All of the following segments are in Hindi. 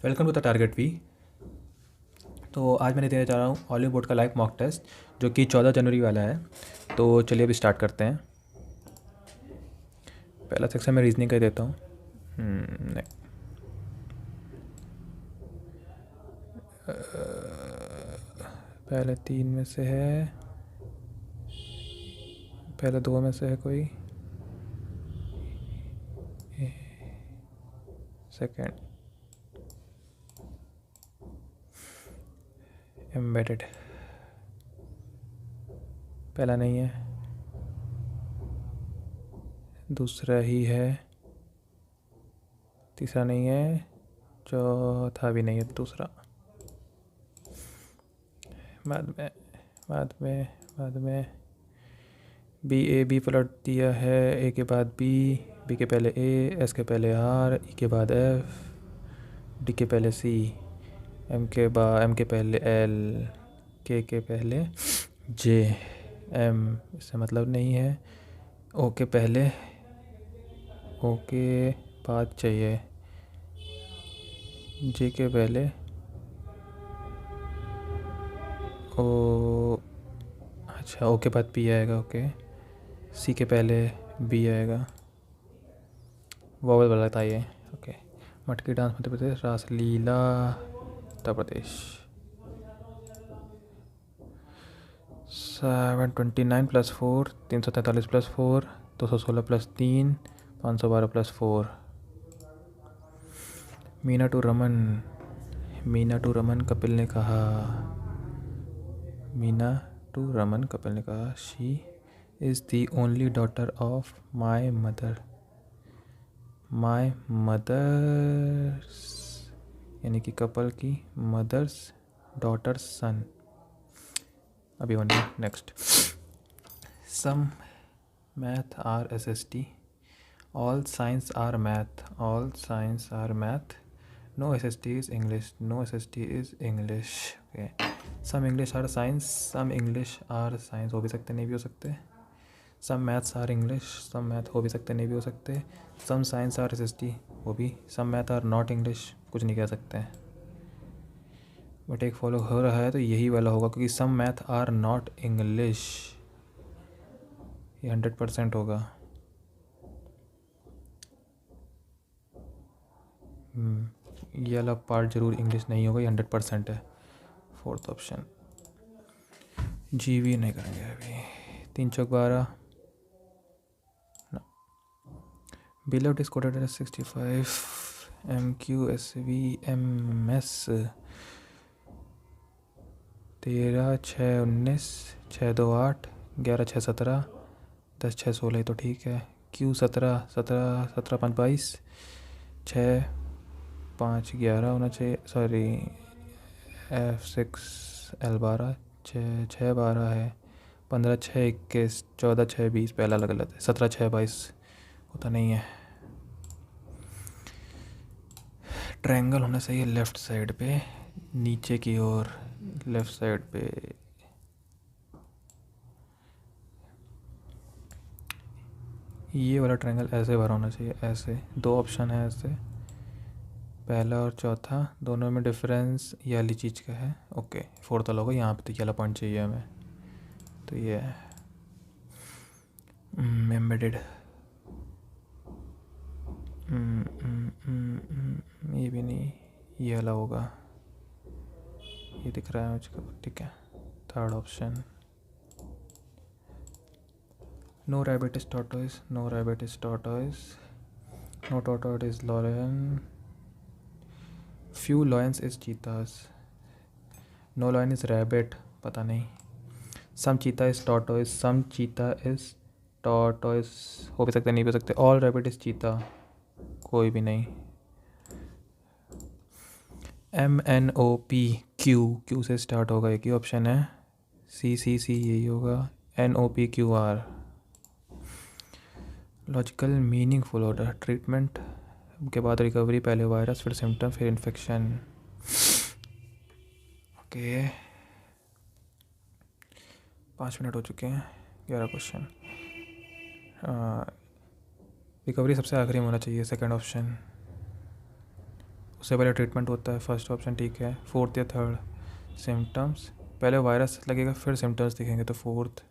Welcome to the target V. तो आज मैंने देने जा रहा हूँ ऑलिव बोर्ड का लाइव मॉक टेस्ट जो कि 14 जनवरी वाला है। तो चलिए अभी स्टार्ट करते हैं। पहला सेक्शन मैं रीजनिंग का ही देता हूँ। नहीं, पहले 3 में से है, पहले 2 में से है कोई, सेकंड एम्बेडेड, पहला नहीं है, दूसरा ही है, तीसरा नहीं है, चौथा भी नहीं है, दूसरा बाद में बी पलट दिया है। ए के बाद बी के पहले ए, एस के पहले आर, ई के बाद एफ, डी के पहले सी, एम के पहले एल, के पहले जे, एम इससे मतलब नहीं है, ओ के पहले, ओ के बाद चाहिए, जे के पहले ओ, अच्छा ओ के बाद पी आएगा, ओके, सी के पहले बी आएगा, वॉवल वाला था ये, ओके। मटकी dance Madhya Pradesh, Raslila Uttar Pradesh. 729 + 4, 343 + 4, 216 + 3, 512 + 4। Meena to Raman Kapil ने कहा, she is the only daughter of my mothers, यानी कि कपल की मदर्स डॉटर सन। अभी one next. Some math are SST, all science are math, no SST is English, okay. Some English are science हो भी सकते नहीं भी हो सकते। Some maths are English, some math हो भी सकते नहीं भी हो सकते। सम साइंस आर SST, वो भी। सम मैथ आर नॉट इंग्लिश, कुछ नहीं कह सकते हैं। बट एक फॉलो हो रहा है तो यही वाला होगा, क्योंकि सम मैथ आर नॉट इंग्लिश, ये 100% होगा। ये वाला पार्ट जरूर इंग्लिश नहीं होगा, ये 100% है। फोर्थ ऑप्शन GV नहीं करेंगे अभी। 3 चौक 12, below is coded as 65, MQ SV MS 13 6 19, 6 2 8, 11 6 17, 10 6 16, तो ठीक है। Q 17 17 5 22, 6 5 11 होना चाहिए, सॉरी F6 L 12, 6 12 है, 15 6 21, 14 6 20, पहला अलग गलत है, 17 6 22 होता नहीं है। ट्रायंगल होना चाहिए लेफ़्ट साइड पे, नीचे की ओर लेफ़्ट साइड पे। ये वाला ट्रायंगल ऐसे भरा होना चाहिए, ऐसे। 2 ऑप्शन है ऐसे, पहला और चौथा, दोनों में डिफरेंस ये वाली चीज़ का है, ओके। फोर्थ वाला होगा, यहाँ पे तो ये वाला पॉइंट चाहिए हमें, तो ये है एम्बेडेड। ये भी नहीं, ये वाला होगा, ये दिख रहा है मुझको, ठीक है। Third option, no rabbit is tortoise, no tortoise is lion, few lions is cheetahs, no lion is rabbit, पता नहीं। सम चीता इज टॉर्टोइज, हो भी सकते नहीं भी हो सकते। ऑल रैबिट इज चीता, कोई भी नहीं। MNOPQ से स्टार्ट होगा, एक ही ऑप्शन है। CCC यही होगा, NOPQR। Logical meaningful order, treatment के बाद रिकवरी, पहले वायरस, फिर सिम्टम, फिर इन्फेक्शन, ओके। 5 मिनट हो चुके हैं। 11 क्वेश्चन। रिकवरी सबसे आखिरी में होना चाहिए, सेकंड ऑप्शन। उससे पहले ट्रीटमेंट होता है, फर्स्ट ऑप्शन ठीक है। फोर्थ या थर्ड, सिम्टम्स, पहले वायरस लगेगा फिर सिम्टम्स दिखेंगे, तो फोर्थ।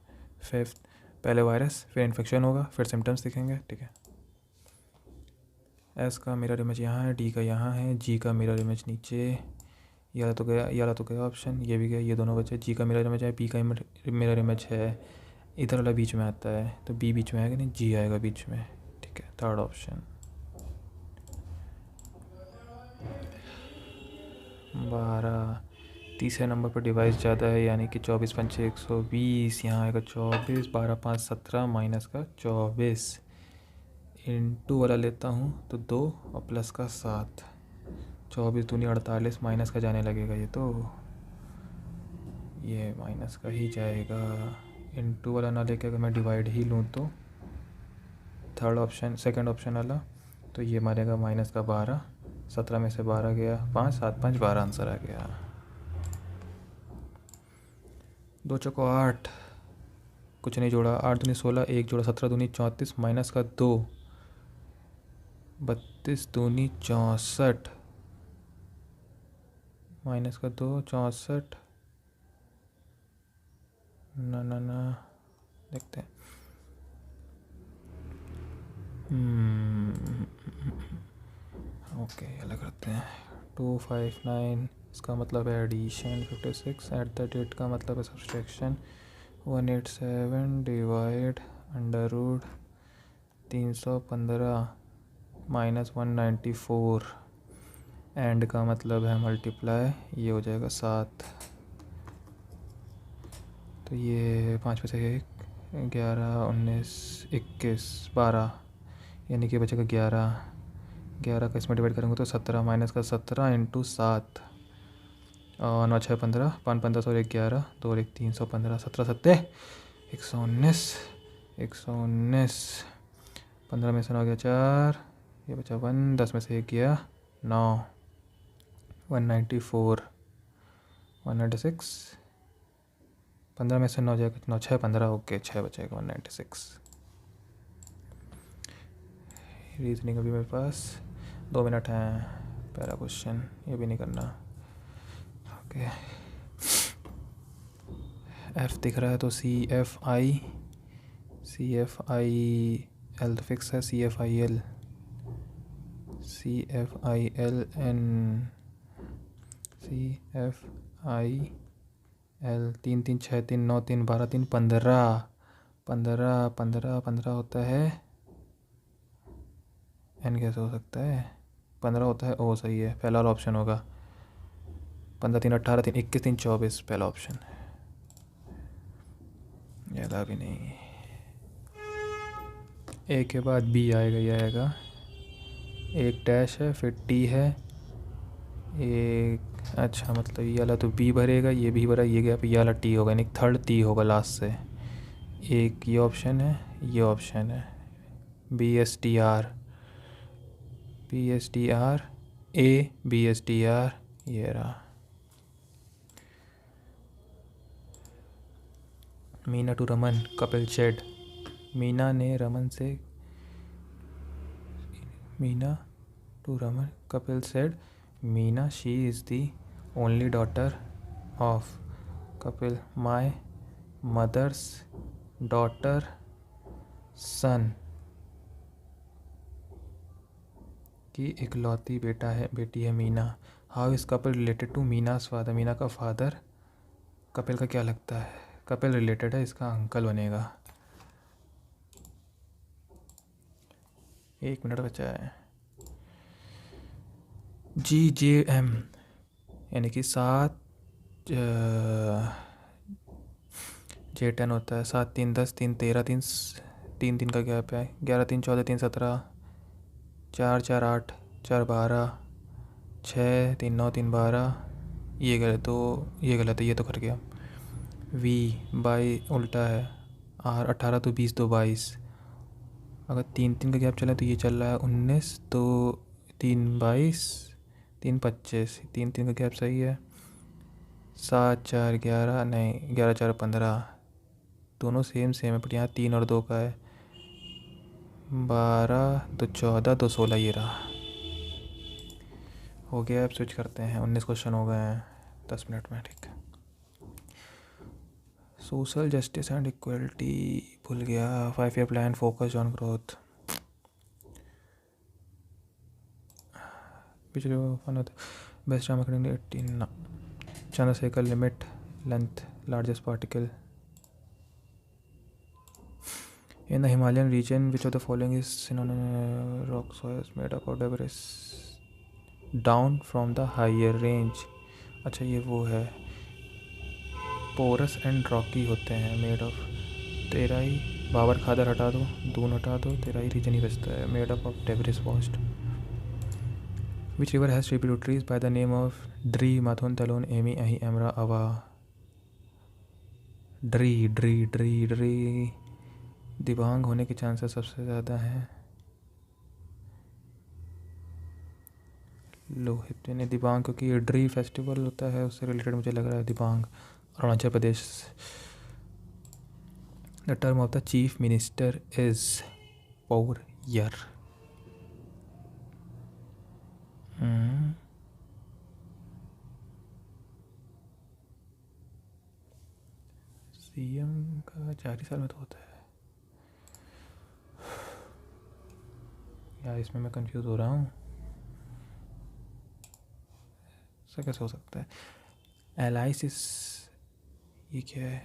फिफ्थ, पहले वायरस फिर इन्फेक्शन होगा फिर सिम्टम्स दिखेंगे, ठीक है। एस का मिरर इमेज यहाँ है, डी का यहाँ है, जी का मिरर इमेज नीचे, ये वाला तो गया ऑप्शन, ये भी गया, ये दोनों बचे। जी का मिरर इमेज है, बी का मिरर इमेज है, इधर वाला बीच में आता है, तो बी बीच में आएगा नहीं, जी आएगा बीच में, ठीक है। Third option. 12, तीसरे नंबर पर डिवाइस ज़्यादा है, यानी कि 24 पंचे 120, यहाँ आएगा 24, 12 5 17 माइनस का 24, इंटू वाला लेता हूँ तो 2 और प्लस का 7, 24 दूनी 48, माइनस का जाने लगेगा, ये माइनस का ही जाएगा। इंटू वाला ना लेके अगर मैं डिवाइड ही लूँ तो थर्ड ऑप्शन, सेकंड ऑप्शन वाला, तो ये मारेगा माइनस का 12, 17 में से 12 गया 5, 7 5 12 आंसर आ गया। 2 चौको 8, कुछ नहीं जोड़ा, 8 दूनी 16, 1 जोड़ा 17 दूनी 34, माइनस का 2, 32 दूनी 64, माइनस का 2 64, ना देखते हैं। ओके अलग करते हैं। 259 इसका मतलब है एडिशन, 56 एट द डेट का मतलब है subtraction, 187 divide under root 315 minus 194, and का मतलब है मल्टीप्लाई, ये हो जाएगा 7, तो ये 5 में से 1, 11 19 21 12, यानी कि बचेगा 11, 11 का इसमें डिवाइड करेंगे तो 17, माइनस का 17 इंटू 7, और 9 6 15, 5 15 और 11, 2 और 1 315, 17 7 119, 119, 15 में से 9 गया 4, ये बचा 1, 10 में से 1 गया 9, 194, 196, 15 में से 9 जाएगा 9 6 15, ओके 6 बचेगा 196। रीजनिंग अभी मेरे पास 2 मिनट हैं। पहला क्वेश्चन ये भी नहीं करना, ओके। एफ दिख रहा है तो CFI L तो फिक्स है, CFIL N CFIL 3 3 6 3 9 3 12 3 15 15 15 15 होता है, एन कैसे हो सकता है, 15 होता है, ओ सही है, पहला वाला ऑप्शन होगा। 15 3 18 3 21 3 24, पहला ऑप्शन, ज़्यादा भी नहीं। ए के बाद बी आएगा, ये आएगा, एक डैश है फिर टी है, एक, अच्छा मतलब ये वाला तो बी भरेगा, ये भी भरा, ये गया, ये वाला टी होगा, यानी थर्ड टी होगा लास्ट से। एक ये ऑप्शन है, ये ऑप्शन है, BSTR A BSTR, ये रहा। मीना टू रमन कपिल शेड, मीना ने रमन से, Meena to Raman Kapil said, Meena she is the only daughter of Kapil, my mothers daughter son की इकलौती बेटी है Meena. How is Kapil related to Meena's father, Meena का फादर कपिल का क्या लगता है, कपिल रिलेटेड है, इसका अंकल बनेगा। 1 मिनट बचा है। GJM यानी कि 7 J10 होता है, 7 3 10 3 13 3 3 का गैप है, 11 3 14 3 17, 4 4 8 4 12, 6 3 9 3 12, ये गलत है, ये तो कर गया। V बाई उल्टा है, R 18 तो 20 तो 22, अगर 3 3 का गैप चला तो ये चल रहा है 19, तो 3 22 3 25, 3 3 का गैप सही है। 7 4 11 नहीं 11 4 15, दोनों सेम है, बट यहाँ 3 और 2 का है। 12 तो 14 तो 16, ये रहा। हो गया, अब स्विच करते हैं। 19 क्वेश्चन हो गए हैं 10 मिनट में, ठीक है। सोशल जस्टिस एंड इक्वलिटी भूल गया। 5 year plan focus on growth. पिछले वन ऑफ द बेस्ट राम 18 ना। Chandrashekhar limit length largest particle in the Himalayan region. Which of the following is rock soils made up of debris down from the higher range? अच्छा ये वो है, पोरस एंड रॉकी होते हैं, मेड ऑफ। तेराई बाबर खादर हटा दो, दून हटा दो, तेराई रीजन ही बचता है, made up of debris waste. Which river has tributaries by the name of Dri Mathun Talon एमी अही एमरा अवा। ड्री ड्री ड्री ड्री दिबांग होने के चांसेस सबसे ज़्यादा हैं। लोहित यानी दिबांग, क्योंकि ये ड्री फेस्टिवल होता है उससे रिलेटेड मुझे लग रहा है Dibang, Arunachal Pradesh. The term of the chief minister is four year. CM का 4 ही साल में तो होता है यार, इसमें मैं कंफ्यूज हो रहा हूँ, ऐसा कैसे हो सकता है। एलाइसिस ये क्या है,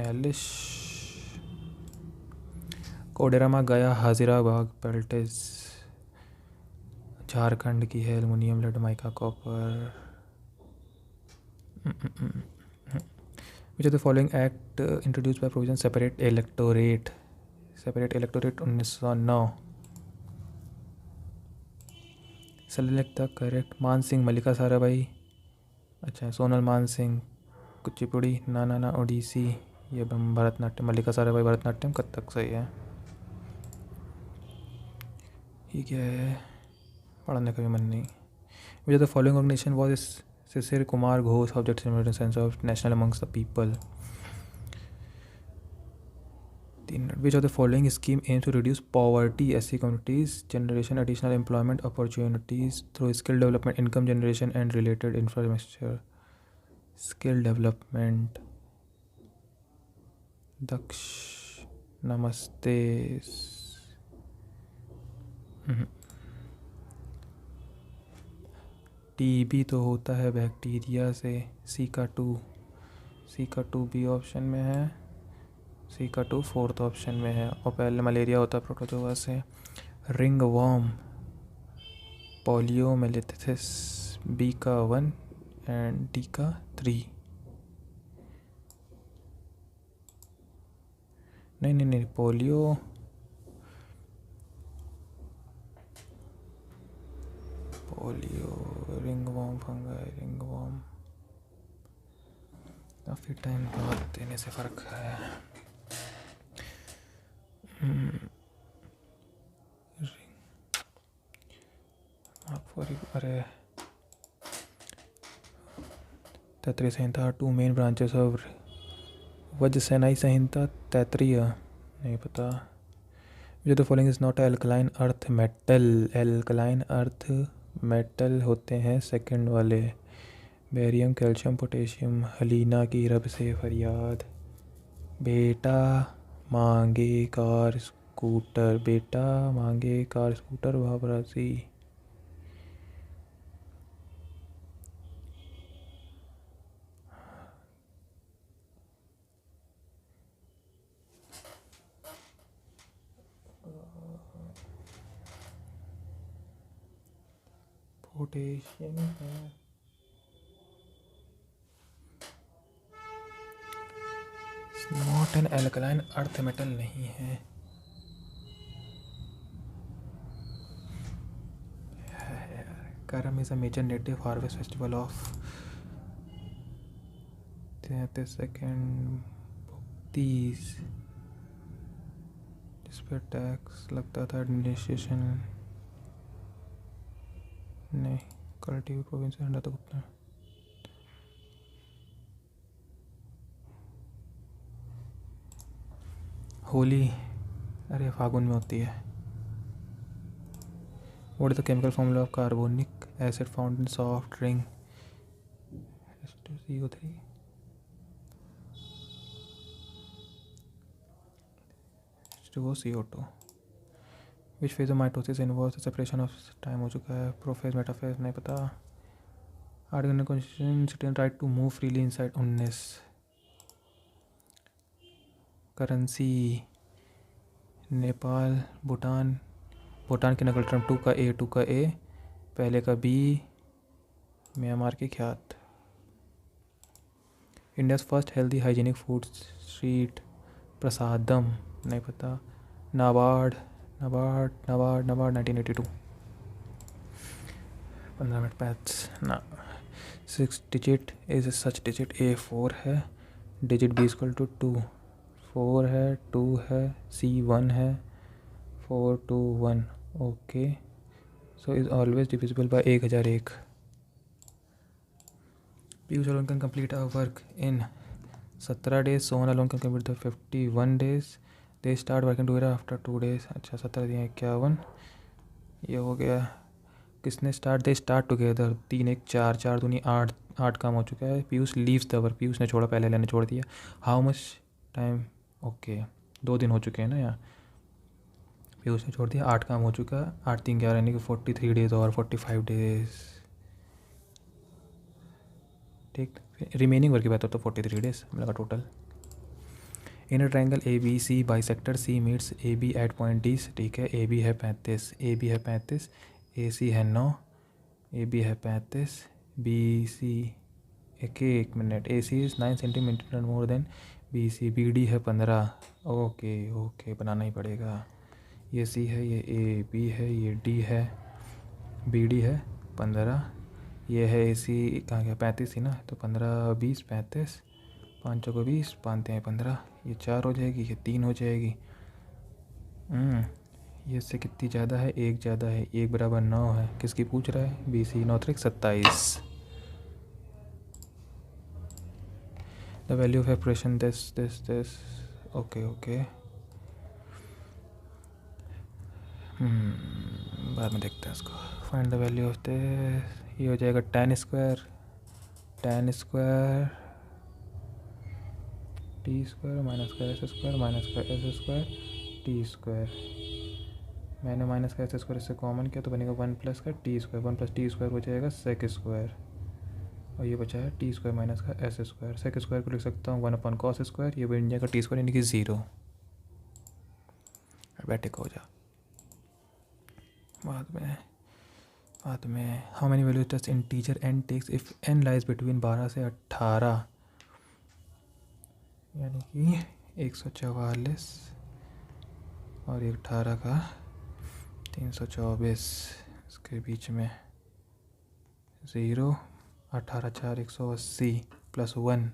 एलिश। कोडेरामा गया हाजिराबाग पेल्टेज झारखंड की है, aluminium lead mica copper. Which of the following act introduce by provision separate electorate. Separate electorate 1909। Select the correct. Man Singh मल्लिका साराभाई, अच्छा सोनल मान सिंह कुचिपुड़ी, ना ना ना ओडिसी, ये भरतनाट्यम। मल्लिका साराभाई भरतनाट्यम, कथक सही है। ठीक है, पढ़ने का भी मन नहीं। Which of the following organisation was Shishir Kumar Ghosh object sense of national amongst the people. Which of the following scheme aims to reduce poverty, SC communities, generation additional employment opportunities through skill development, income generation and related infrastructure? Skill development. Daksh, namaste. TB तो होता है बैक्टीरिया से। सी का 2 बी ऑप्शन में है, सी का 2 4th ऑप्शन में है। और पहले मलेरिया होता है प्रोटोजोआ से। रिंग वॉर्म पोलियोमेलिथिस, बी का 1 एंड डी का 3। नहीं polio ringworm fungi, ringworm काफ़ी टाइम बाद देने से फ़र्क है। अरे Taittiriya Samhita 2 main branches of Vajasaneyi Samhita Taittiriya, नहीं पता। जो तो following is not alkaline earth metal. Alkaline earth metal होते हैं सेकंड वाले, बेरियम कैल्शियम पोटेशियम। हलीना की रब से फरियाद, बेटा मांगे कार स्कूटर, बेटा मांगे कार स्कूटर बाबरासी। पोटेशियम है, not an alkaline earth metal नहीं है। Karam is a major native harvest festival of 32 जिस पर टैक्स लगता था एडमिनिस्ट्रेशन नहीं। कल्टिव प्रोविंस हंडा तो कितना। होली अरे फागुन में होती है। What is the chemical formula of carbonic acid found in soft drink H2CO3 H2CO2 which phase of mitosis involves the separation of time हो चुका है प्रोफेज मेटाफेज नहीं पता आर्गन constitution right to move freely inside 19 currency Nepal Bhutan Bhutan के नकल टर्म 2 का A पहले का B म्यांमार के ख्यात India's first healthy hygienic food street Prasadam नहीं पता नाबार्ड 1982 15 मिनट पैथ्स ना 6 digit is such digit A4 है डिजिट B इक्वल टू 2 4 है 2 है C1 है 4 2 1 okay so is always divisible by 1001 Piyush alone can complete our work in 17 days. Sohan alone can complete the 51 days. They start working together after 2 days. अच्छा 17 दिए 51 ये हो गया किसने स्टार्ट दे स्टार्ट टुगेदर 3 1 4 4 दूनी 8 काम हो चुका है Piyush leaves the work Piyush ने छोड़ा पहले लेने छोड़ दिया हाउ मच टाइम ओके 2 दिन हो चुके हैं ना यहाँ पीयूष ने छोड़ दिया 8 काम हो चुका है 8 3 11 यानी कि 43 डेज और 45 डेज ठीक रिमेनिंग वर्क की बात हो तो 43 डेज हम लगा total in a triangle A B C bisector C meets A B at point D ठीक है ए बी है 35 ए बी है 35 ए सी है 9 ए बी है 35 बी सी एक minute A C is 9 centimetre more than B C B D है 15 ओके ओके बनाना ही पड़ेगा ये सी है ये ए बी है ये डी है बी डी है 15 ये है ए सी कहाँ गया 35 ही ना तो 15 20 35 5 को 20 5 15 ये 4 हो जाएगी ये 3 हो जाएगी ये इससे कितनी ज़्यादा है एक ज़्यादा है 1 बराबर 9 है किसकी पूछ रहा है B C 9 3 27 the value of expression this okay okay बाद में देखते हैं इसको find the value of this ये हो जाएगा tan square T square minus square S square minus square S square T square मैंने माइनस का एस स्क्वायर इससे कॉमन किया तो बनेगा 1 प्लस का T square 1 plus T square हो जाएगा सेक स्क्वायर और ये बचा है टी स्क्वायर माइनस का एस स्क्वायर सेक स्क्वायर को लिख सकता हूँ 1 अपॉन कॉस स्क्वायर ये बन जाएगा टी स्क्वायर यानी कि 0 बैठक हो जा बाद में how many values does integer N takes if N lies between 12 से 18 यानी कि 144 और 18 का 324 इसके बीच में 0 18 4 180 प्लस 1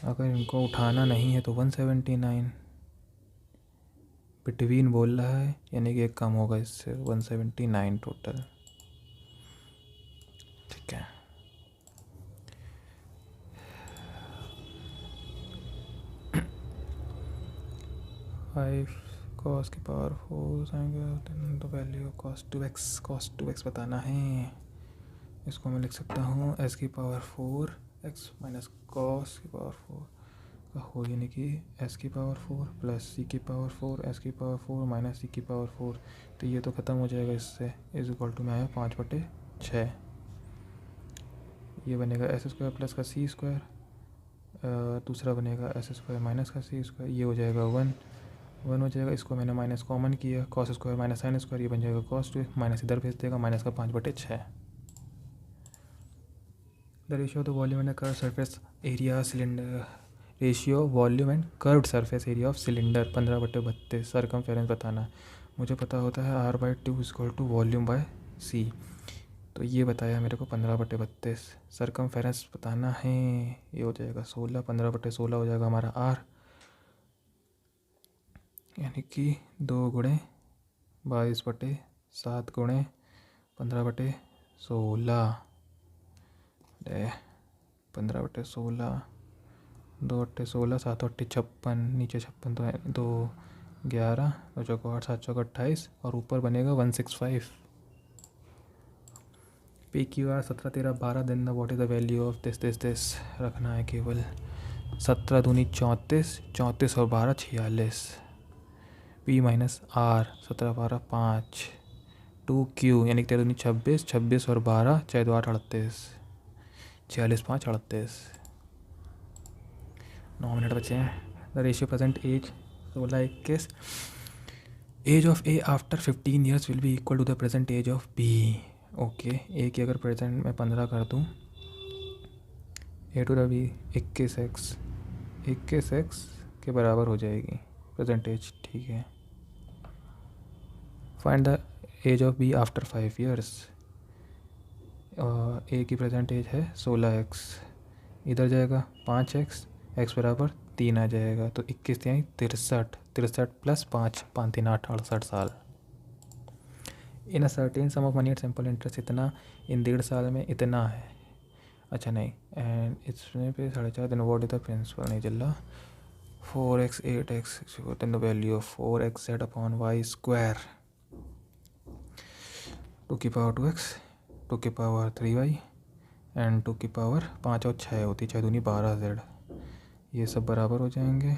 अगर इनको उठाना नहीं है तो 179 बिटवीन बोल रहा है यानी कि एक कम होगा इससे 179 टोटल ठीक है 5 cos की पावर 4 आएंगे तो वैल्यू cos 2x बताना है इसको मैं लिख सकता हूँ s की पावर 4 x माइनस cos की पावर 4 का हो यानी कि s की पावर 4 प्लस c की पावर 4 s की पावर 4 माइनस c की पावर 4 तो ये तो ख़त्म हो जाएगा इससे इज इक्वल टू में आया 5/6 ये बनेगा एस स्क्वायर प्लस का सी स्क्वायर दूसरा बनेगा एस स्क्वायर माइनस का सी स्क्वायर ये हो जाएगा 1 हो जाएगा इसको मैंने माइनस कॉमन किया cos square minus sine square ये बन जाएगा कॉस 2 माइनस इधर भेज देगा माइनस का 5/6 the ratio of the volume and curve surface area cylinder ratio volume and curved surface area of cylinder 15/32 circumference बताना मुझे पता होता है R/2 equal to volume by C तो ये बताया मेरे को 15/32 सरकमफेरेंस बताना है ये हो जाएगा 16 15/16 हो जाएगा हमारा R यानी कि 2 गुणे 22/7 गुणे 15/16 15/16 2 8 16 7 8 56 नीचे 56 तो है 2 11, 2 चौको 8, 7 चौको 28 और ऊपर बनेगा 165। P Q R 17 13 12, then what is the value of this रखना है केवल। 17 दूनी 34, 34 और 12 46। पी माइनस आर 17 12 5, 2 क्यू यानी कि 13 दूनी 26, 26 और 12 6 2 8 38, 46 5 38। 9 मिनट बचे हैं। The ratio present age 16 21, age of A after 15 years will be equal to the present age of B. Okay, A की अगर प्रेजेंट में 15 कर दूँ, ए to the B 21x, 21x के बराबर हो जाएगी प्रेजेंट एज। ठीक है, find the age of B after 5 years. A की प्रेजेंट एज है 16x, इधर जाएगा 5x, x बराबर 3 आ जाएगा, तो 21 यानी 63, 63 प्लस 5, 5 3 8 68 साल। In a certain sum of money at simple interest, इतना इन 1.5 साल में इतना है। अच्छा नहीं, एंड इसमें पे 4.5 दिन व्हाट इज द प्रिंसिपल नहीं चल रहा। 4x 8x then the value of 4x z upon Y square, 2 की पावर 2x, 2 की पावर 3y एंड 2 की पावर 5 और 6 होती, 6 दूनी 12z। ये सब बराबर हो जाएंगे।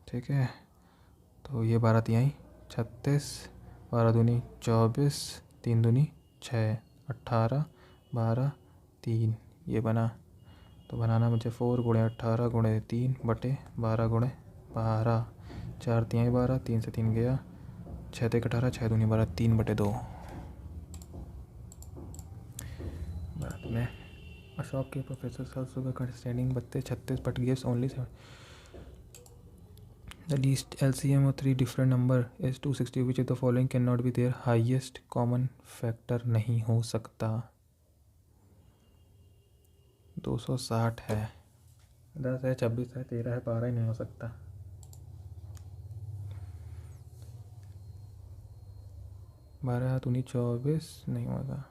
ठीक है, तो ये 12 तिहाई 36, 12 दूनी 24, 3 दूनी 6, 18, 12 3, ये बना। तो बनाना मुझे 4 गुणे 18 गुणे 3 बटे 12 गुणे 12, 4 तिहाई 12, 3 से 3 गया, 6 तक 18, 6 दूनी 12, 3 बटे 2। बाद में अशोक के प्रोफेसर सुबह का standing 32 36 but gives only 7। The least LCM of 3 different number is 260, which of the following cannot be their highest common factor नहीं हो सकता। 260 है, 10 है, 26 है, 13 है, 12 ही नहीं हो सकता। 12 है, 24 नहीं होगा।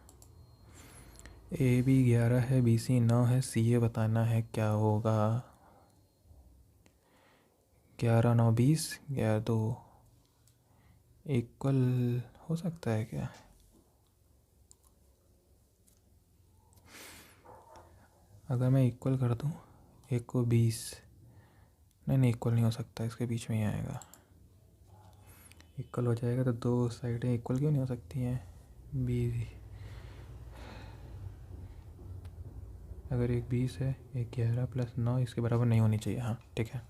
ए बी 11 है, बी सी 9 है, सी ए बताना है क्या होगा। 11 9 20, 11 2 इक्वल हो सकता है क्या? अगर मैं इक्वल कर दूँ 1 को 20, नहीं इक्वल नहीं हो सकता, इसके बीच में ही आएगा। इक्वल हो जाएगा तो दो साइडें इक्वल क्यों नहीं हो सकती हैं? बी अगर एक 20 है, एक 11 प्लस 9 इसके बराबर नहीं होनी चाहिए। हाँ ठीक है।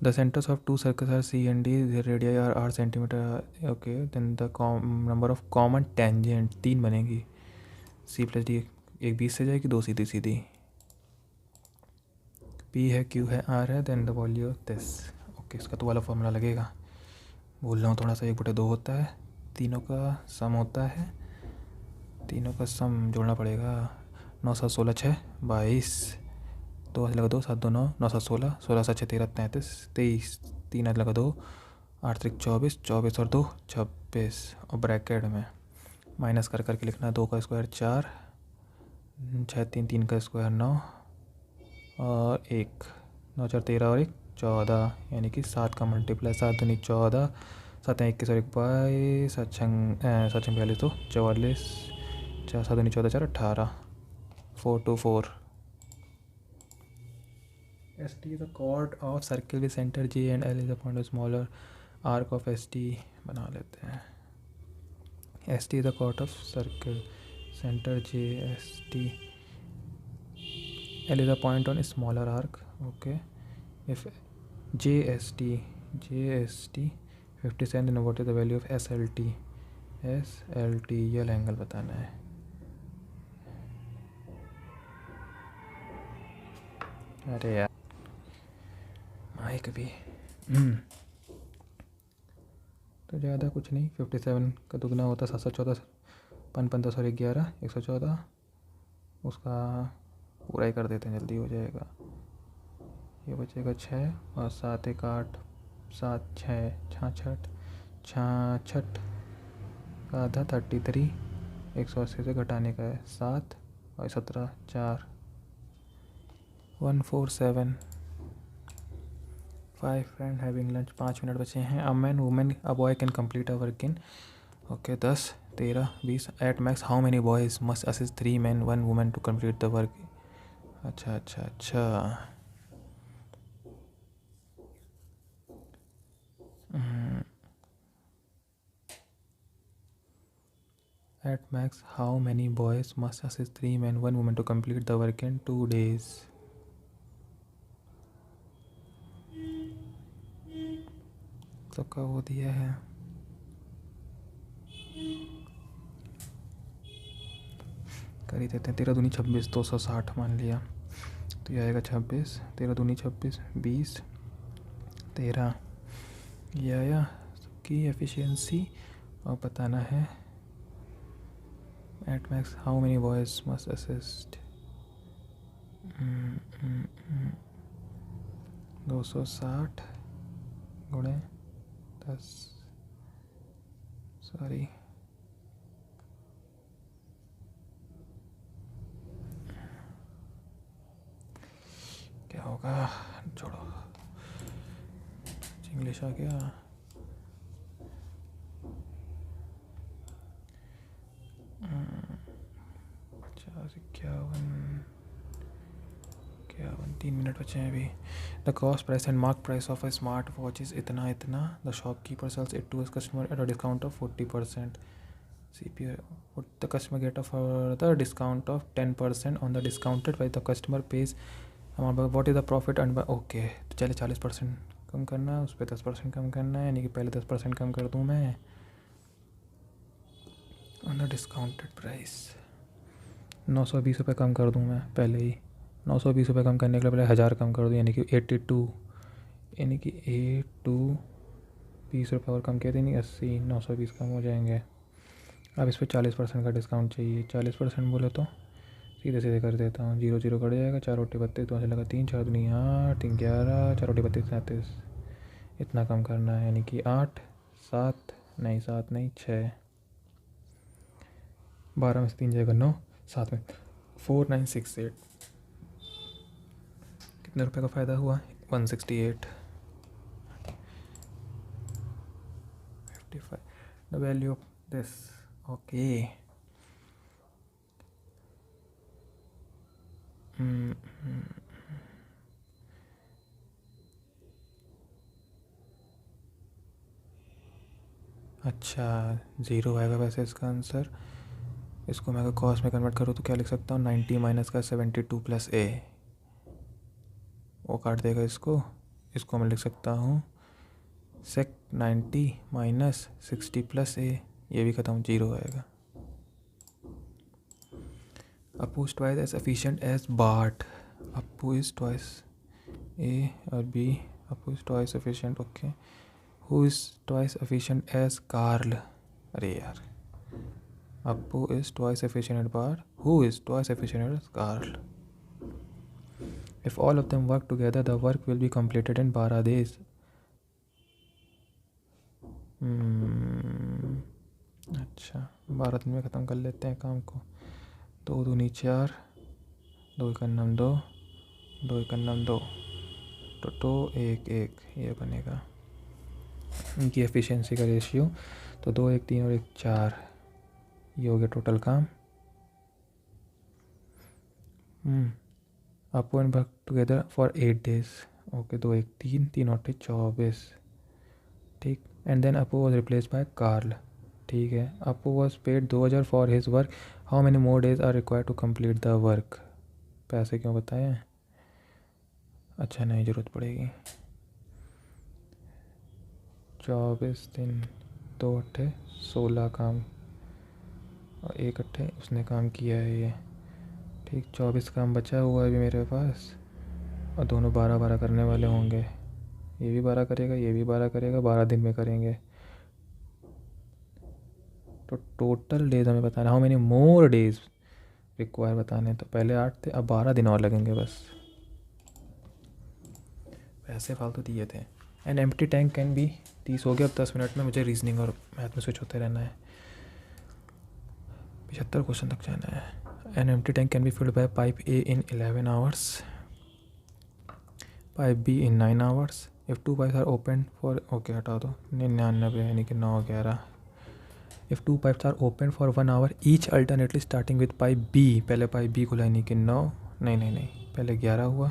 The centers of two circles are C and D. Their radii are r centimeter. Okay, then the number of common tangent 3 बनेगी। C प्लस डी एक 20 से जाएगी, 2 सीधी सीधी। P है, Q है, R है, then the value of this. Okay, इसका तो वाला फॉर्मूला लगेगा। बोल रहा हूँ थोड़ा सा, 1/2 होता है, तीनों का सम होता है, तीनों का सम जोड़ना पड़ेगा। 9 7 16 6 22, 2 लगा 2 7 2 9, 9 7 16, 16 7 6 13 33 23, 3 लगा 2 8 3 24, 24 और 2 26, और ब्रैकेट में माइनस कर करके लिखना है। 2 का स्क्वायर 4, 6 3 3 का स्क्वायर 9 और 1 9 4 13 और 1 14, यानी कि 7 का मल्टीप्लाई 7 दूनी 14, 7 21 और 1 22, 7 6 42 तो 44, 4 7 दूनी 14 4 18, 4 2 4। ST is a chord of circle with center J and L is a point of smaller arc of ST। बना लेते हैं। ST is a chord of circle, center J, ST, L is a point on a smaller arc। Okay, if JST 57, then what is the value of SLT? SLT ये एंगल बताना है। अरे यार माइक भी तो ज़्यादा कुछ नहीं। 57 का दुगना होता 7 7 14, 5 15 और 11 114, उसका पूरा ही कर देते हैं, जल्दी हो जाएगा। ये बचेगा 6 और 7 1 8, 7 6 66, 66 का आधा 33, 180 से घटाने का है 7 और 17 4, 147। 5 फ्रेंड हैविंग लंच, 5 मिनट बचे हैं. A man women a boy can complete a work in. Okay 10 13 20 at max how many boys must assist 3 man 1 women to complete the work. अच्छा अच्छा अच्छा. At max, how many boys must assist 3 men, 1 woman to complete the work in 2 days? सबका वो दिया है. कर ही देते हैं. 13 दूनी 26, 260 मान लिया. तो ये आएगा 26. 13 दूनी 26, 20, 13. ये आया. सबकी एफिशिएंसी और बताना है. At max, how many boys must assist? 260 गुणे 10. सॉरी. क्या होगा? छोड़ो. इंग्लिश आ गया. 3 मिनट बचे हैं अभी. The cost price and mark price of a smart watch is इतना इतना. The shopkeeper sells it to his customer at a discount of 40%. CPO would the customer get a further discount of 10% on the discounted by the customer pays amount. What is the profit earned by? Okay तो चले 40% कम करना है, उस पर 10% कम करना है, यानी कि पहले 10% कम कर दूँ मैं ऑन द डिस्काउंटेड प्राइस. 920 रुपये कम कर दूँ मैं पहले ही. 920 रुपये कम करने के लिए पहले 1000 कम कर दूँ, यानी कि 82, यानी कि 82 20 रुपये और कम किए थे, नहीं 80. 920 कम हो जाएंगे. अब इस पर 40% का डिस्काउंट चाहिए. 40% बोले तो सीधे सीधे कर देता हूँ. 0 0 कट जाएगा. 4 रोटी 32, तो ऐसे लगा 3 4 दूनी 8 3 11, 4 रोटी 32 37. इतना कम करना है, यानी कि 8 7 नहीं 7 नहीं 6. 12 में से 3 जाएगा 9. 7 में 4968. कितने रुपए का फ़ायदा हुआ? 168. 55. The value of this. Okay. अच्छा 0 आएगा वैसे इसका आंसर. इसको मैं अगर कॉस्ट में कन्वर्ट करूँ तो क्या लिख सकता हूँ? 90 माइनस का 72 प्लस ए. वो काट देगा इसको. इसको मैं लिख सकता हूँ सेक 90 माइनस 60 प्लस ए. ये भी ख़त्म. 0 आएगा. Appu is twice as efficient as Bart. Appu is twice. A or B. Appu is twice efficient. Okay. Who is twice efficient as Carl? अरे यार. Appu is twice efficient as Bart. Who is twice efficient as Carl? If all of them work together, the work will be completed in 12 days. अच्छा 12 दिन में ख़त्म कर लेते हैं काम को. 2 दूनी 4, 2 एकन्नम 2, 2 एकन्नम 2, तो 2 1 1. ये बनेगा इनकी एफिशिएंसी का रेशियो. तो 2 1 3 और 1 4. ये हो गया टोटल काम. Appu and work together for 8 days. Okay 2 1 3 3 और 24. ठीक. And then Appu was replaced by Carl. ठीक है. Appu was paid 2000 for his work. How many more days are required to complete the work? पैसे क्यों बताए? अच्छा नहीं ज़रूरत पड़ेगी. 24 दिन 2 अट्ठे 16 काम और 1 अट्ठे उसने काम किया है ये. ठीक. 24 काम बचा हुआ है अभी मेरे पास और दोनों 12 12 करने वाले होंगे. ये भी 12 करेगा, ये भी 12 करेगा. 12 दिन में करेंगे. तो टोटल डेज हमें बताना. How many more days require बताने. तो पहले 8 थे, अब 12 दिन और लगेंगे बस. पैसे फालतू दिए थे. N empty tank can B 30 हो गया. अब 10 मिनट में मुझे रीजनिंग और मैथ में स्विच होते रहना है. 75 क्वेश्चन तक जाना है. An empty tank can be filled by pipe A in 11 hours, pipe B in 9 hours, if two pipes are open for, okay हटा दो, 99 यानी कि 9 11। If two pipes are open for 1 hour each alternately starting with pipe B, पहले पाइप बी खुला यानी कि 9, नहीं, पहले 11 हुआ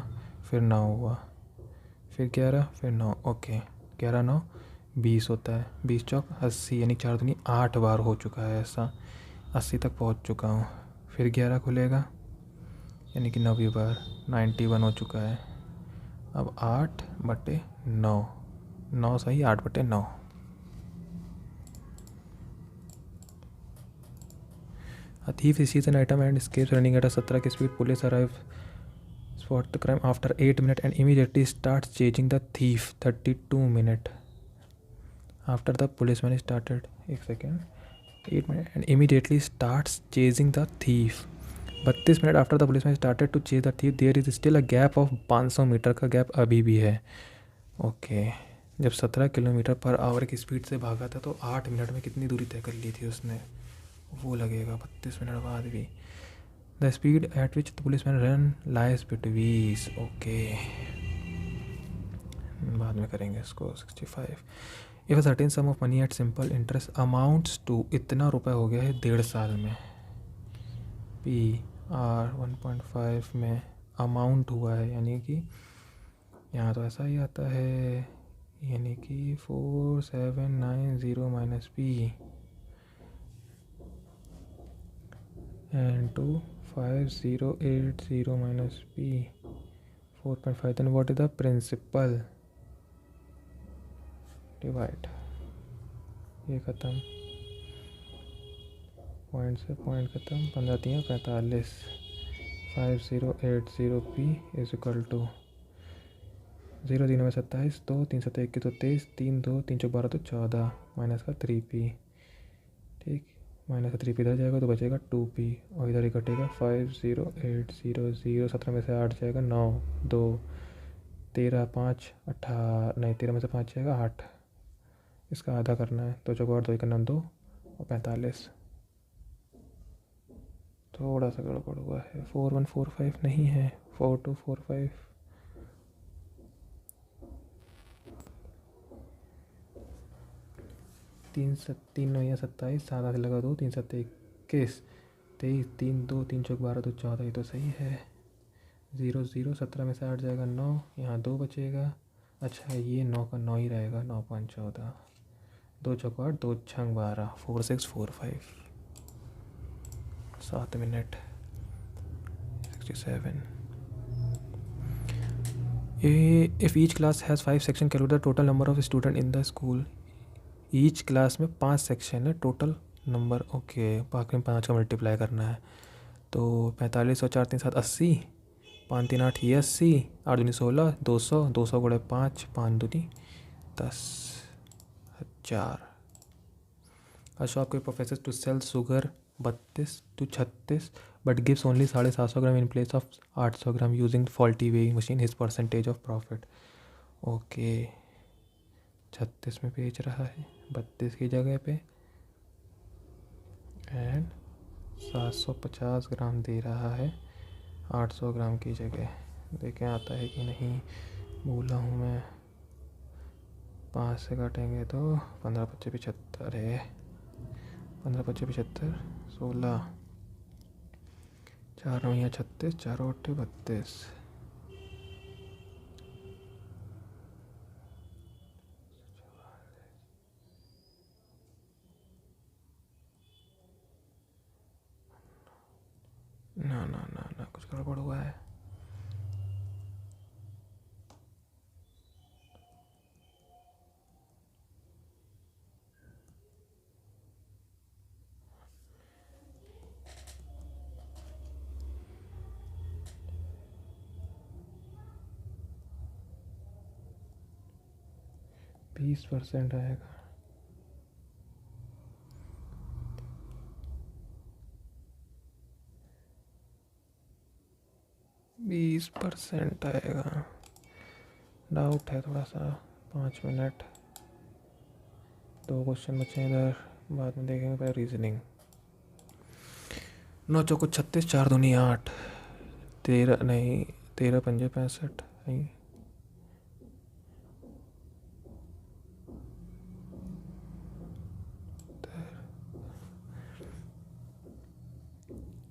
फिर 9 हुआ फिर 11 फिर 9, ओके 11 9 20 होता है, 20 चौक 80 यानी 4 दूनी 8 बार हो चुका है ऐसा, 80 तक पहुंच चुका हूँ। फिर 11 खुलेगा यानी कि 90 बार, 91 हो चुका है। अब 8/9, 9 सही 8/9। A thief sees an item and escapes running at a 17 की speed. Police arrive spot the crime after 8 minutes and immediately starts chasing the thief। 32 minutes after the policeman started, एक second, 8 minutes and immediately starts chasing the thief। 32 minute after the policeman started to chase the thief there is still a gap of 500 metre का गैप अभी भी है। ओके जब 17 किलोमीटर पर आवर की स्पीड से भागा था तो 8 मिनट में कितनी दूरी तय कर ली थी उसने, वो लगेगा 32 मिनट बाद भी। The speed at which the policeman run lies between, okay बाद में करेंगे इसको। 65 if a certain sum of money at simple interest amounts to, इतना रुपए हो गया है 1.5 साल में। पी आर 1.5 में अमाउंट हुआ है यानी कि यहाँ तो ऐसा ही आता है, यानी कि 4790 minus P and to 5080 minus P 4.5। Then what is the principal divide, ये ख़त्म, पॉइंट से पॉइंट ख़त्म, 15 3 45। 5080 पी इज इक्वल टू 0 3 में 27, 2 3 7 21 तो 23, 3 2 3 चौक 12 तो 14 माइनस का 3p, ठीक, माइनस का 3p इधर जाएगा तो बचेगा 2p और इधर ही कटेगा 5080 17 में से 8 जाएगा 9 2 13 5 18 नहीं 13 में से 5 जाएगा 8, इसका आधा करना है, 2 चौक 8 2 करना 2 और 45। थोड़ा सा गड़बड़ हुआ है, 4145 नहीं है 4245। 3 9 या 27, 7 आगे लगा 2 3 7 21 23 3 2 3 चौक 12 तो 14, ये तो सही है। 0 0 17 में से 8 जाएगा 9, यहाँ 2 बचेगा, अच्छा ये 9 का 9 ही रहेगा, 9 5 14, 2 चौक 8 2 छंग 12 4645। 7 minute 67। If each class has 5 section, calculate the total number of student in the school। Each class में 5 सेक्शन है, टोटल नंबर, ओके बाकी में 5 का मल्टीप्लाई करना है, तो 45 और 4 3 7 80, 5 3 8 ये 80, 8 दूनी 16, 200 200 गुणे 5 5 दूनी 10,000। A shopkeeper professes to sell sugar 32 to 36 but gives only 750 gram in place of 800 gram using faulty weighing machine। his percentage of profit, okay 36 में बेच रहा है 32 की जगह पे एंड 750 ग्राम दे रहा है 800 ग्राम की जगह। देखें आता है कि नहीं, भूला हूँ मैं, 5 से काटेंगे तो 15 25 75 है, 15 25 75 16, 4 9 36, 4 8 32। ना कुछ गड़बड़ हुआ है। %20 आएगा, %20 आएगा, डाउट है थोड़ा सा। 5 मिनट, 2 क्वेश्चन बचे इधर, बाद में देखेंगे, पहले रीजनिंग। 9 चौको 36, 4 दूनी 8, 13 नहीं 13 पंजे 65 नहीं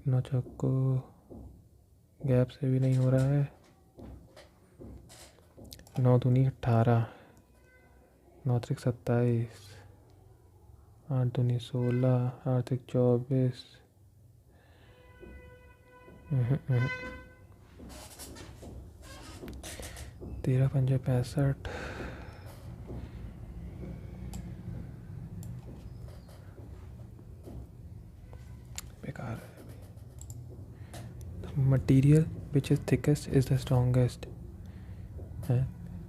नौ चौको गैप से भी नहीं हो रहा है। 9 दूनी 18, 9 त्रिक 27, 8 दूनी 16, 8 त्रिक 24, 13 पंजे 65, बेकार है। Material which is thickest is the strongest,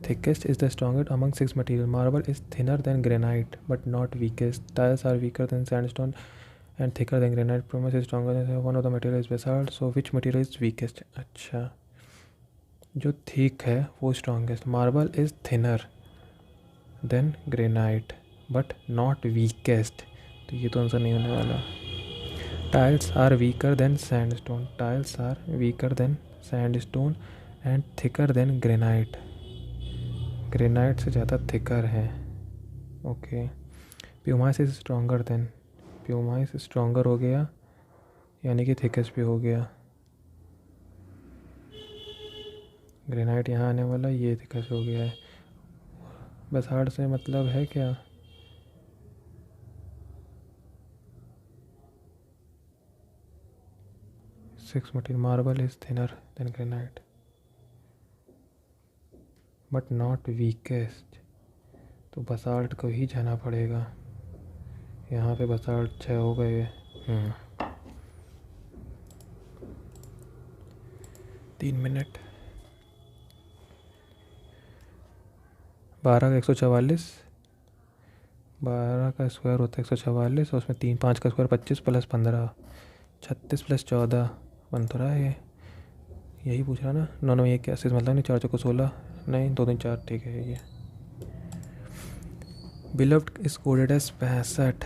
thickest is the strongest among 6 material. Marble is thinner than granite but not weakest. Tiles are weaker than sandstone and thicker than granite. Pumice is stronger than one of the material is basalt. So which material is weakest? अच्छा, जो थिक है वो strongest. Marble is thinner than granite but not weakest, तो ये तो आंसर नहीं होने वाला. Tiles are weaker than sandstone. Tiles are weaker than sandstone and thicker than granite. Granite से ज़्यादा थिकर है. Okay. Pumice is stronger than. Pumice stronger हो गया यानी कि थिकेस्ट भी हो गया. ग्रेनाइट यहाँ आने वाला, ये थिकेस्ट हो गया है. बसाल्ट से मतलब है क्या? Six material. Marble is thinner than granite but not weakest, तो बसाल्ट को ही जाना पड़ेगा. यहाँ पे बसाल्ट 6 हो गए. 3 मिनट. 12 का 144, 12 का स्क्वायर होता है 144 और उसमें 3 5 का स्क्वायर 25 प्लस 15 36 प्लस 14 बन तो रहा है. यही पूछ रहा ना. 9 9 1 80 मतलब नहीं. 4 चौको 16 नहीं. 2 3 4 ठीक है. ये beloved is coded as 65.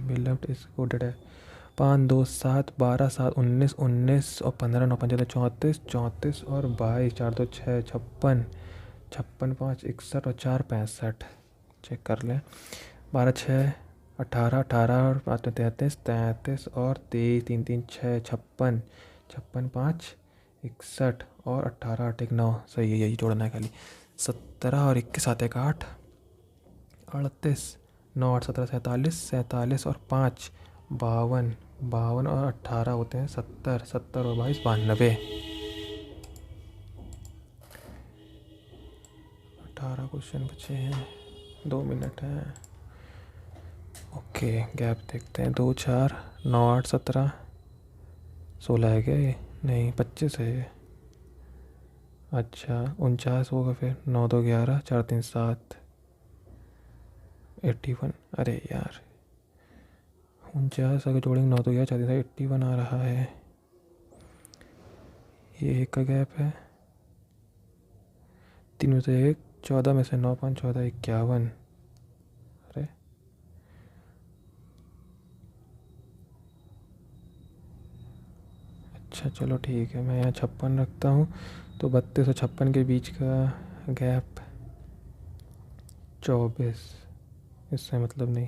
Beloved is coded है 5 2 7 12 7 19 19 और 15 9 5 34 34 और 22 4 2 6 56 56 5 61 और 4 65. चेक कर लें. 12 6 18 18 और 5 33 33 और 23 3 3 6 56 56 5 61 और 18 8 1 9. सही है, यही जोड़ना है खाली. 17 और 21 7 1 8 38 9 8 17 47 47 और 5 52 52 और 18 होते हैं 70 70 और 22 92. 18 क्वेश्चन बचे हैं. 2 मिनट हैं. ओके. गैप देखते हैं. 2 4 9 8 17 16 है क्या ये? नहीं 25 है ये. अच्छा 49 होगा फिर. 9 2 11 4 3 7 81. अरे यार 49 अगर जोड़ेंगे 9 2 11 4 3 7 81 आ रहा है. ये 1 का गैप है. 3 में से 1 14 में से 9 5 14 51. अरे अच्छा चलो ठीक है. मैं यहाँ 56 रखता हूँ तो 32 और 56 के बीच का गैप 24. इससे मतलब नहीं.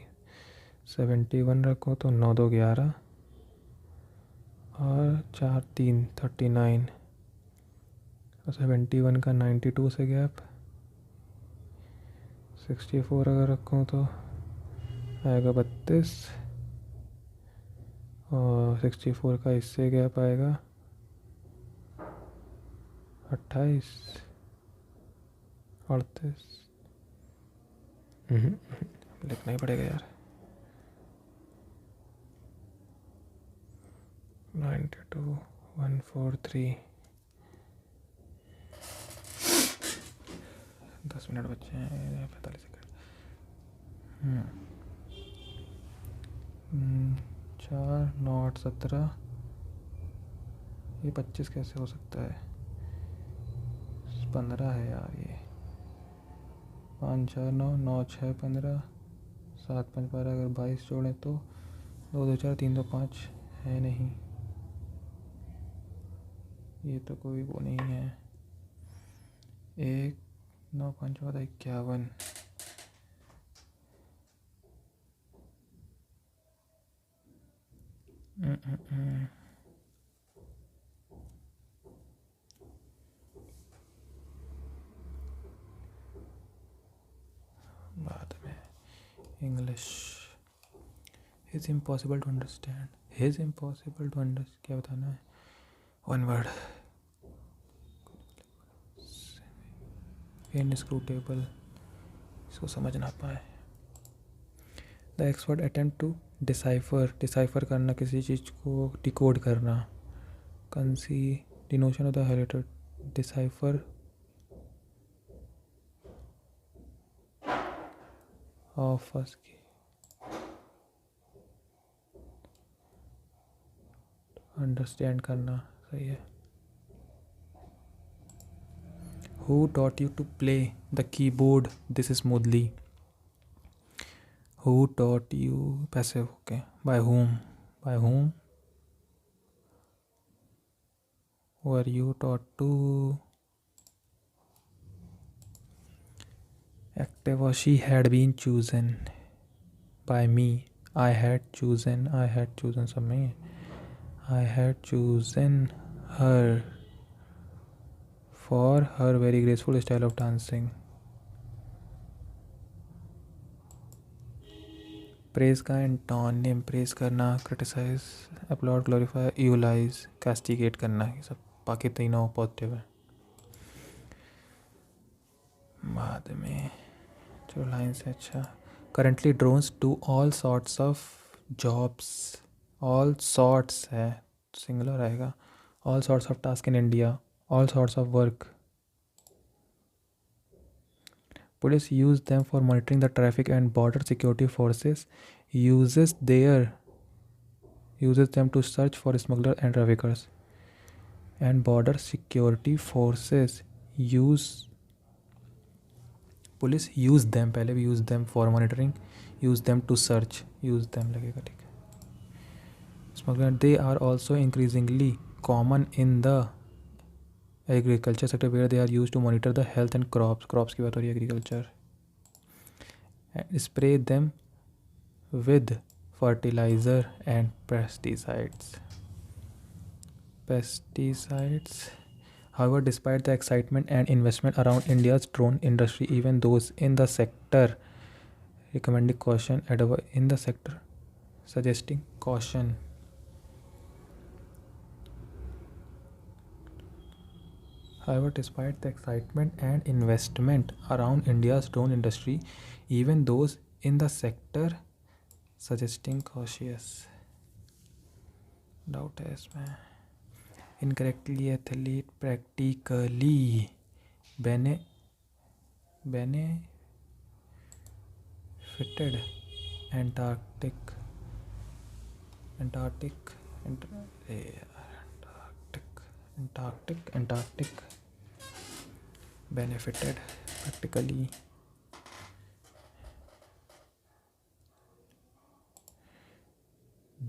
71 रखो तो 9 2 11 और 4 3 39 और 71 का 92 से गैप 64 अगर रखूँ तो आएगा 32 और 64 का इससे गैप आएगा 28 38. लिखना ही पड़ेगा यार. 92 143. 10 मिनट बचे हैं. 45 सेकंड. 4 9 8 17. ये 25 कैसे हो सकता है? 15 है यार ये. 5 4 9 9 6 15 7 5 12 अगर 22 जोड़ें तो 2 2 4 3 2 5 है नहीं. ये तो कोई वो नहीं है. 1 9 5 14 51. English. Is impossible to understand. His impossible to understand. क्या बताना है? One word. Inscrutable. इसको समझ ना पाए. The expert attempt to decipher करना, किसी चीज़ को decode करना. The notion of the highlighter decipher of us की अंडरस्टैंड करना. सही है. Who taught you to play the keyboard this smoothly? Who taught you? Passive. Okay. By whom? By whom were you taught to? Active. Or she had been chosen by me. I had chosen सब नहीं है. I had chosen her for her very graceful style of dancing. Praise का एंटोनिम. प्रेज करना, क्रिटिसाइज, अपलॉड, ग्लोरीफाई, यूलाइज, कैस्टिगेट करना. ये सब बाकी तीनों पॉजिटिव है. बाद में जो लाइन्स है. अच्छा. Currently drones do all sorts of jobs. All sorts है, सिंगुलर रहेगा. All sorts of task in India. All sorts of work. Police use them for monitoring the traffic, and border security forces uses them to search for smugglers and traffickers. And border security forces police use them, पहले भी use them for monitoring, use them to search, use them लगेगा. ठीक है. Smugglers, they are also increasingly common in the agriculture sector where they are use to monitor the health and crops की बात हो रही है. Agriculture. Spray them with fertiliser and pesticides. However, despite the excitement and investment around India's drone industry, even those in the sector recommending caution in the sector suggesting caution. However, despite the excitement and investment around India's drone industry, even those in the sector suggesting cautious. Doubt है इसमें. Incorrectly, athlete, practically, benefited, Antarctic, benefited, practically.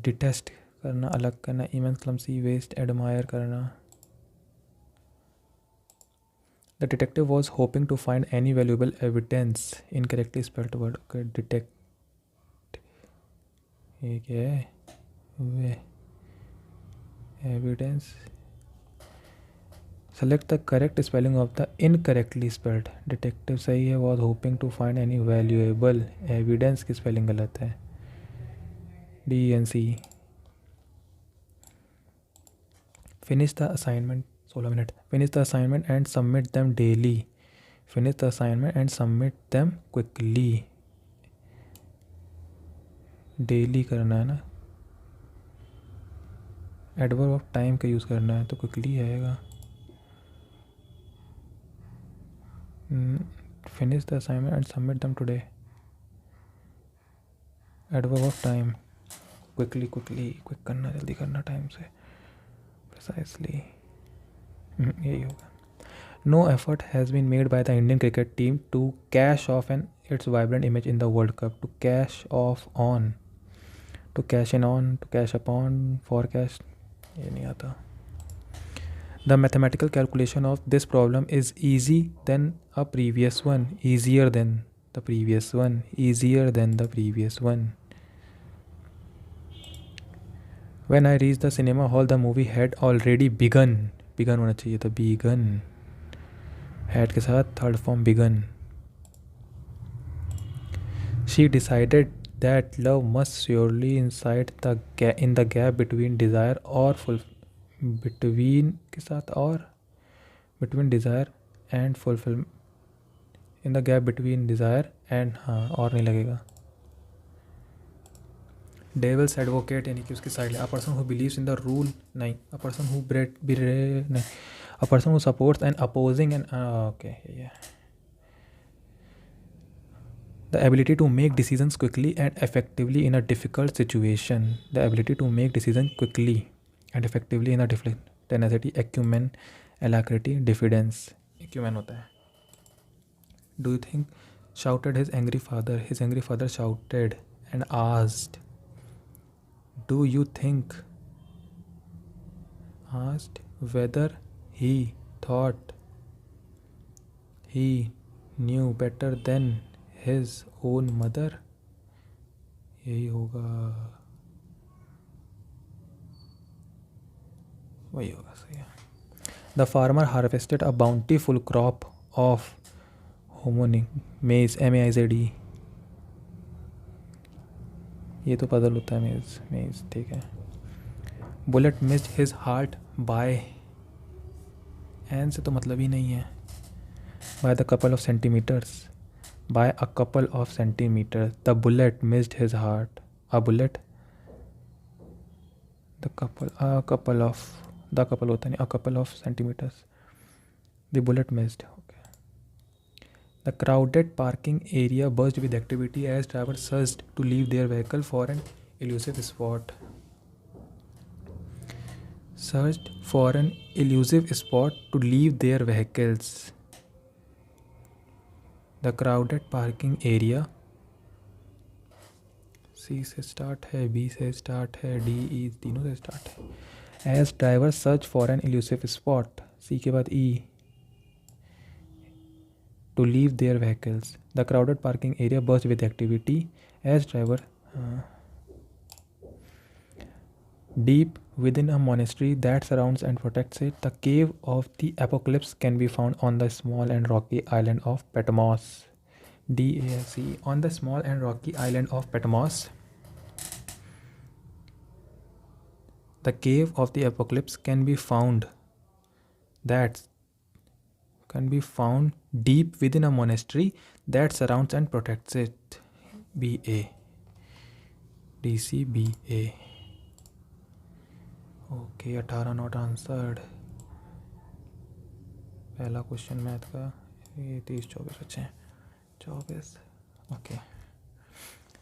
Detest करना, अलग करना, immense, clumsy, waste, admire करना. The detective was hoping to find any valuable evidence. Incorrectly spelled word. Okay, detect. ये क्या है? Evidence. Select the correct spelling of the incorrectly spelled. Detective सही है. Was hoping to find any valuable evidence की spelling गलत है. DNC. Finish the assignment. 16 minute. Finish the assignment and submit them daily. Finish the assignment and submit them quickly. Daily करना है ना. Adverb of time का यूज़ करना है तो quickly आएगा. Finish the assignment and submit them today. Adverb of time. Quickly, quick करना, जल्दी करना, टाइम से. Precisely. यही होगा. No effort has been made by the Indian cricket team to cash off its vibrant image in the World Cup. To cash off on. To cash in on. To cash upon. Forecast. ये नहीं आता. The mathematical calculation of this problem is easier than the previous one. Easier than the previous one. When I reached the cinema hall, the movie had already begun. Begun होना चाहिए था. Begun. Had के साथ third form begun. She decided that love must surely in the gap between desire और between के साथ और between desire and fulfill in the gap between desire and हाँ और नहीं लगेगा. डेविल्स एडवोकेट यानी कि उसकी side. A person who believes in the rule नहीं. अ पर्सन हु नहीं. A person who supports and opposing and okay. The ability to make decisions quickly and effectively in a difficult situation. The ability to make decisions quickly and effectively in a difficult. Tenacity, acumen, alacrity, diffidence. Acumen होता है. Do you think? Shouted his angry father. His angry father shouted and asked. Do you think? Asked whether he thought he knew better than his own mother. यही होगा. वही होगा. सही है. The farmer harvested a bountiful crop of maize. MAIZD. ये तो पजल होता है. मेज ठीक है. Bullet missed his heart by. An से तो मतलब ही नहीं है. By the couple of centimetres. By a couple of centimeters, the bullet missed his heart. A bullet. The couple होता नहीं. A couple of centimeters. The bullet missed. Okay. The crowded parking area buzzed with activity as drivers surged to leave their vehicle for an elusive spot. Searched for an elusive spot to leave their vehicles. The crowded parking area. C से स्टार्ट है, B से स्टार्ट है, D E तीनों से स्टार्ट है. As drivers search for an elusive spot. C के बाद E. To leave their vehicles. The crowded parking area buzzed with activity as driver. Deep within a monastery that surrounds and protects it, the cave of the apocalypse can be found on the small and rocky island of Patmos. DAC. On the small and rocky island of Patmos, the cave of the apocalypse can be found deep within a monastery that surrounds and protects it. BA. DCBA. Okay, 18 not answered. पहला क्वेश्चन मैथ का. ये 30-24 बचे हैं. 24. Okay.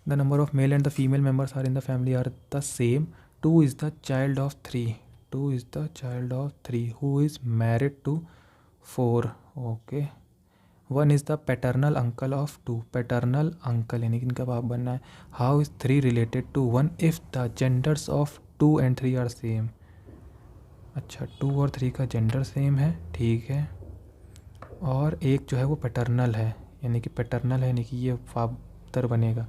The number of male and the female members are in the family are the same. 2 is the child of 3. 2 is the child of 3 who is married to 4. Okay. 1 is the paternal uncle of 2. Paternal uncle यानी कि इनका बाप बनना है. How is 3 related to 1 if the genders of 2 and 3 are same? अच्छा, 2 और 3 का जेंडर सेम है. ठीक है. और एक जो है वो पैटर्नल है यानी कि यानी कि ये फादर बनेगा.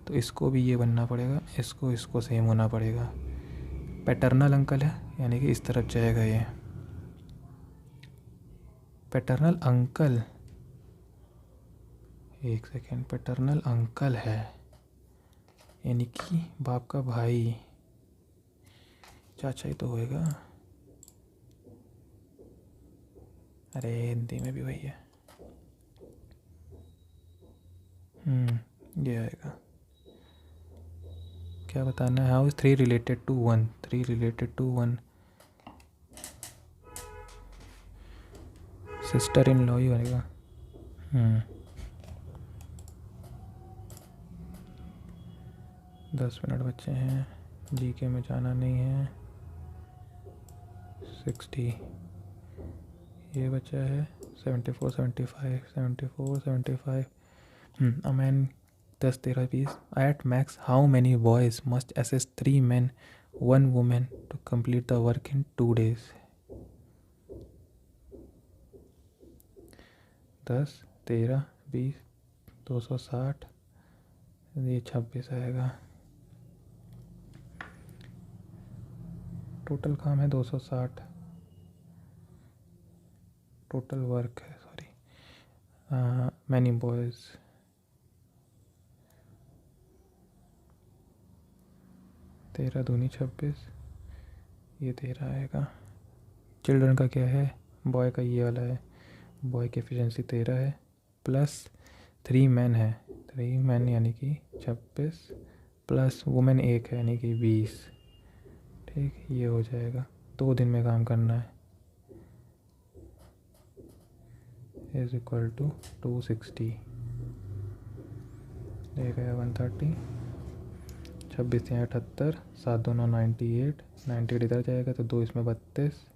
तो इसको भी ये बनना पड़ेगा. इसको सेम होना पड़ेगा. पैटर्नल अंकल है यानी कि इस तरफ जाएगा ये. Paternal uncle. एक सेकेंड. पैटर्नल अंकल है यानी कि बाप का भाई. चाचा ही तो होएगा. अरे हिंदी में भी वही है. ये आएगा. क्या बताना है. How is 3 related to 1? 3 related to 1. Sister in law ही बनेगा. 10 मिनट बचे हैं. जीके में जाना नहीं है. 60 ये बचा है. 74 75. A man 10 13 20. At max how many boys must assist 3 men 1 woman to complete the work in 2 days? 10 13 20 260. ये 26 आएगा. टोटल काम है 260. टोटल वर्क है. सॉरी. मैनी बॉयज़ 13 दूनी 26, ये 13 आएगा। चिल्ड्रन का क्या है, बॉय का ये वाला है, बॉय की एफिशिएंसी 13 है, प्लस 3 मैन है, 3 मैन यानी कि 26, प्लस वुमेन 1 है यानी कि 20। ठीक, ये हो जाएगा। 2 दिन में काम करना है। इज इक्वल टू 260, ये गया 130, 26 यहाँ 78, 7 2 9 98, 98 इधर जाएगा तो 2 इसमें 32।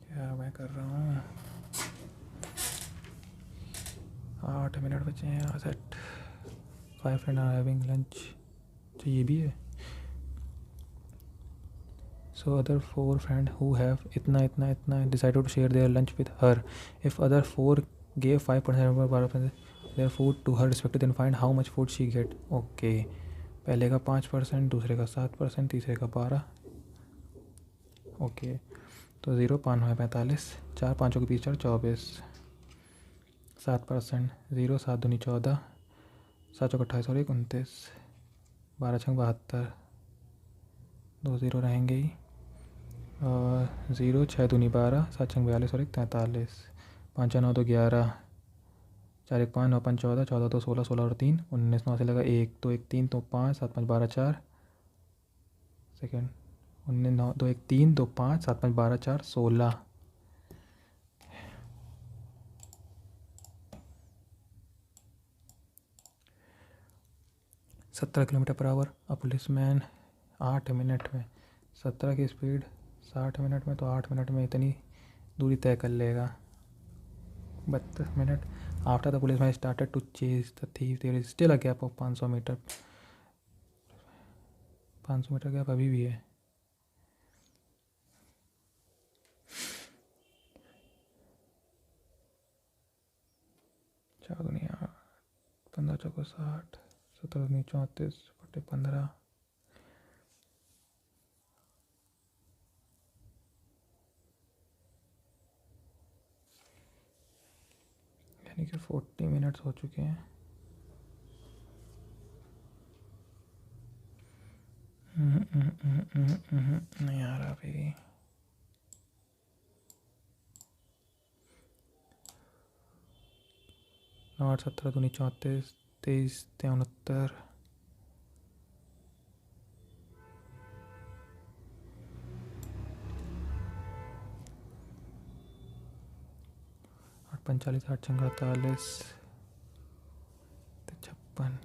क्या मैं कर रहा हूँ, 8 मिनट बचे हैं यहाँ set. 5 friend are having lunch, तो ये भी है। So other 4 friend who have इतना इतना इतना decided to share their lunch with her. If other 4 gave 5% 12% their food to her respective, then find how much food she get. Okay, पहले का 5%, दूसरे का 7%, तीसरे का 12। ओके, तो 0 5 है 45, 4 5 के बीच 4 24, 7%, 0 7 दूनी 14, 7 चौक 28 और 1 29, 12 छंग 72, 2 0 रहेंगे ही, और 0 6 दूनी 12, 7 छंग 42 और 1 43, 5 9 2 11, 4 1 5 9 5 14, 14 2 16, 16 और 3 19, 9 से लगा 1 2 1 3 2 5 7 5 12 4 second, 19 9 2 1 3 2 5 7 5 12 4 16। 17 kilometre per hour. A policeman 8 minute में 17 की स्पीड 60 मिनट में, तो 8 मिनट में इतनी दूरी तय कर लेगा। 32 minute after the policeman started to chase the thief there is still a gap of 500 metre. 500 metre gap अभी भी है। चार दुनिया 15 चौको 60, 17 दूनी 34 बटे 15, यानी कि 40 मिनट्स हो चुके हैं। नहीं आ रहा भाई। 9 8 17 दूनी 34, 23 63, 8 45, 8 छंग 48, 56,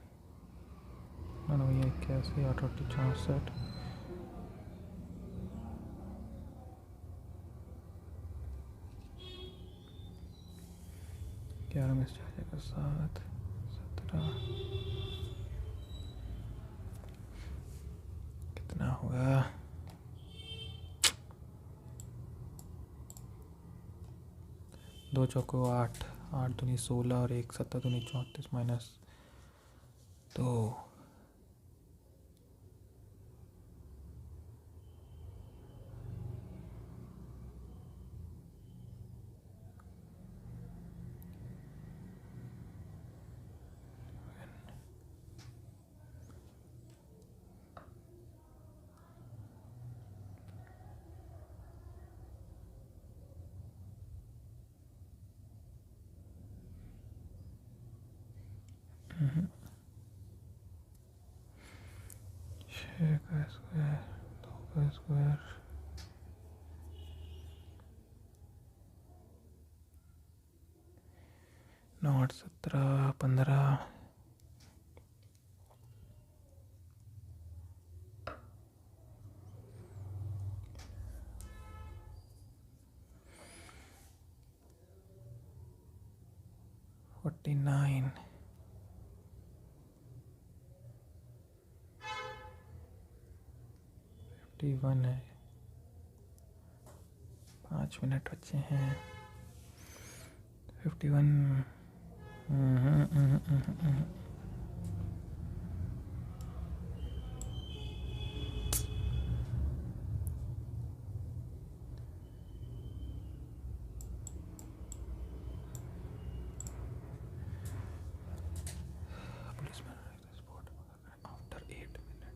9 81, 8 8 64, 11 में से जाएगा 7 17, कितना होगा? 2 चौको 8, 8 दूनी 16 और 1 7 दूनी 34 माइनस 2, छः का स्क्वायर 2 का स्क्वायर 9 8 17 15, 49, 51 है। 5 मिनट बचे हैं। 51। After 8 minute.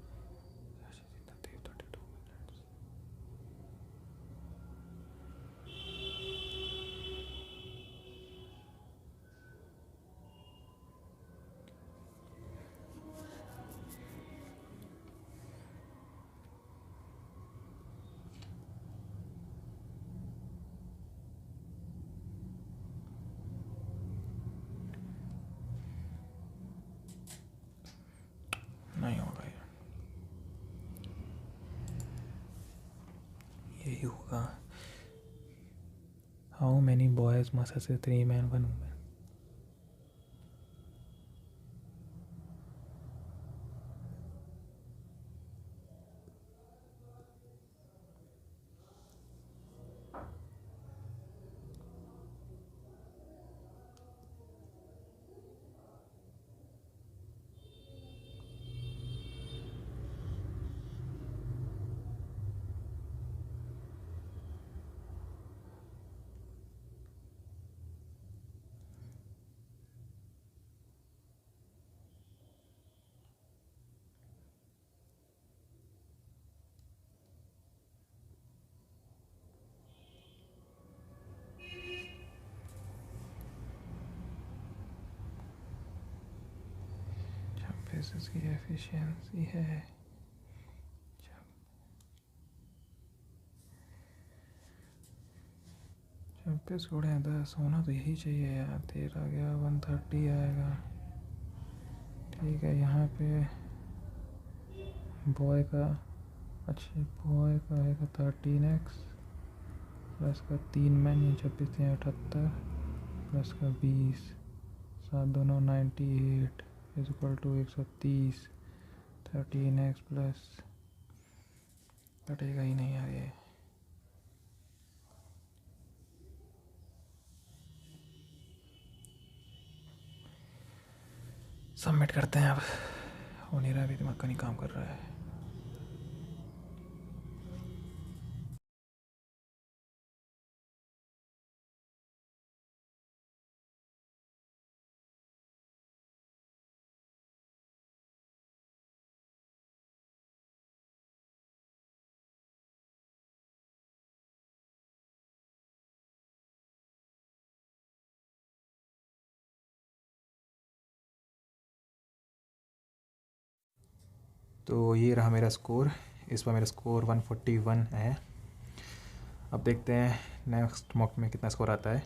नहीं होगा ये, यही होगा। How many boys must say 3 man 1 women. इसकी एफिशिएंसी है 26 गुणे 10 होना तो यही चाहिए यार। 13 गया 130 आएगा। ठीक है, यहाँ पे बॉय का, अच्छा बॉय का आएगा 13x प्लस का 3 मैन, ये 26 या 78 प्लस का 20, 7 दोनों 98 is equal to 130। 13x plus कटेगा ही नहीं यार ये। सबमिट करते हैं अब। हो नहीं रहा, अभी दिमाग का नहीं काम कर रहा है। तो ये रहा मेरा स्कोर। इस बार मेरा स्कोर 141 है। अब देखते हैं नेक्स्ट मॉक में कितना स्कोर आता है।